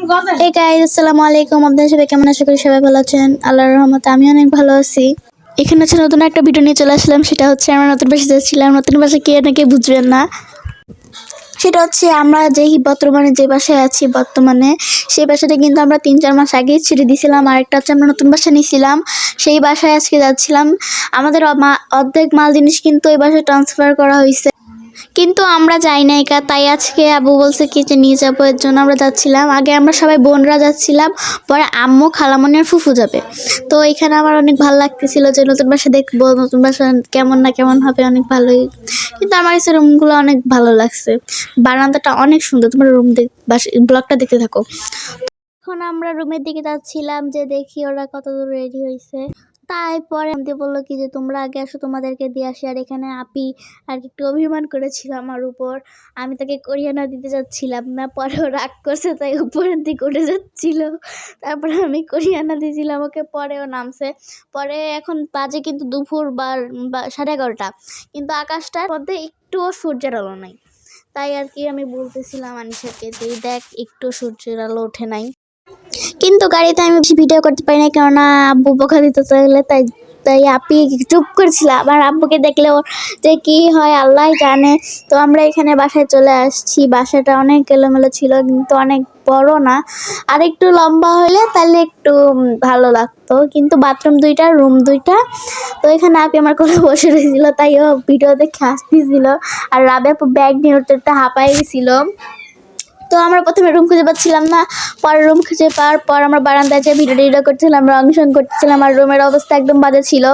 এই গাইস, আসসালামু আলাইকুম। আপনাদের সবাই কেমন? আশা করি সবাই ভালো আছেন। আল্লাহর রহমতে আমি অনেক ভালো আছি। এখানে হচ্ছে নতুন একটা ভিডিও নিয়ে চলে আসলাম। সেটা হচ্ছে আমরা নতুন বাসায় যাচ্ছিলাম। নতুন বাসা কে নাকি বুঝবেন না। সেটা হচ্ছে আমরা বর্তমানে যে বাসায় আছি বর্তমানে, সেই বাসাটা কিন্তু আমরা 3-4 মাস আগেই ছেড়ে দিয়েছিলাম। আরেকটা হচ্ছে আমরা নতুন বাসা নিয়েছিলাম, সেই বাসায় আজকে যাচ্ছিলাম। আমাদের অর্ধেক মাল জিনিস কিন্তু ওই বাসায় ট্রান্সফার করা হয়েছে, কিন্তু আমরা যাই নাই কা। তাই আজকে আবু বলছে কি যে নিয়ে যাবো, এর জন্য আমরা যাচ্ছিলাম। আগে আমরা সবাই বোনরা যাচ্ছিলাম, পরে আম্মু, খালামণি আর ফুফু যাবে। তো এখানে আমার অনেক ভালো লাগতেছিল যে নতুন বাসা দেখবো, নতুন বাসা কেমন না কেমন হবে, অনেক ভালোই। কিন্তু আমার কাছে রুমগুলো অনেক ভালো লাগছে, বারান্দাটা অনেক সুন্দর। তোমার রুম ব্লগটা দেখতে থাকো। এখন আমরা রুমের দিকে যাচ্ছিলাম, যে দেখি ওরা কত দূর রেডি হয়েছে। তারপরে আমাকে বললো কি যে তোমরা আগে আসো, তোমাদেরকে দিয়ে আসি। আর এখানে আপি আর একটু অভিমান করেছিল আমার উপর, আমি তাকে করিয়ানা দিতে যাচ্ছিলাম না। পরে ও রাগ করছে, তাই উপরের দিকে উঠে যাচ্ছিল। তারপরে আমি করিয়ানা দিয়েছিলাম ওকে, পরে ও নামছে। পরে এখন বাজে কিন্তু দুপুর 11:30, কিন্তু আকাশটার মধ্যে একটুও সূর্যের আলো নাই। তাই আর কি আমি বলতেছিলাম আনিশাকে যে দেখ, একটু সূর্যের আলো ওঠে নাই। কিন্তু গাড়িতে আমি বেশি ভিডিও করতে পারি না, কেননা আব্বু বকা দিতে চাইলে। তাই তাই আপি চুপ করেছিল। আমার আব্বুকে দেখলে ওর যে কি হয় আল্লাহ জানে। তো আমরা এখানে বাসায় চলে আসছি। বাসাটা অনেক এলোমেলো ছিল, কিন্তু অনেক বড় না। আর একটু লম্বা হলে তাহলে একটু ভালো লাগতো। কিন্তু বাথরুম 2টা, রুম 2টা। তো এখানে আপি আমার কোলে বসে রয়েছিল, তাই ও ভিডিও দেখে আসতেছিল। আর রাবে ব্যাগ নিয়ে উঠতে হাঁপাই গেছিল। তো আমরা প্রথমে রুম খুঁজে পাচ্ছিলাম না, পরে রুম খুঁজে পাওয়ার পর আমরা বারান্দায় যে ভিডিও করছিলাম, রং সং করতেছিলাম। আর রুমের অবস্থা একদম বাজে ছিল।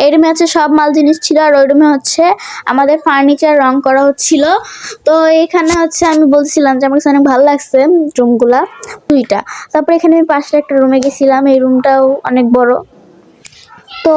এই রুমে হচ্ছে সব মাল জিনিস ছিল, আর ওই রুমে হচ্ছে আমাদের ফার্নিচার রং করা হচ্ছিল। তো এখানে হচ্ছে আমি বলছিলাম যে আমার কাছে অনেক ভালো লাগছে রুমগুলা 2টা। তারপর এখানে আমি পাশে একটা রুমে গেছিলাম, এই রুমটাও অনেক বড়। তো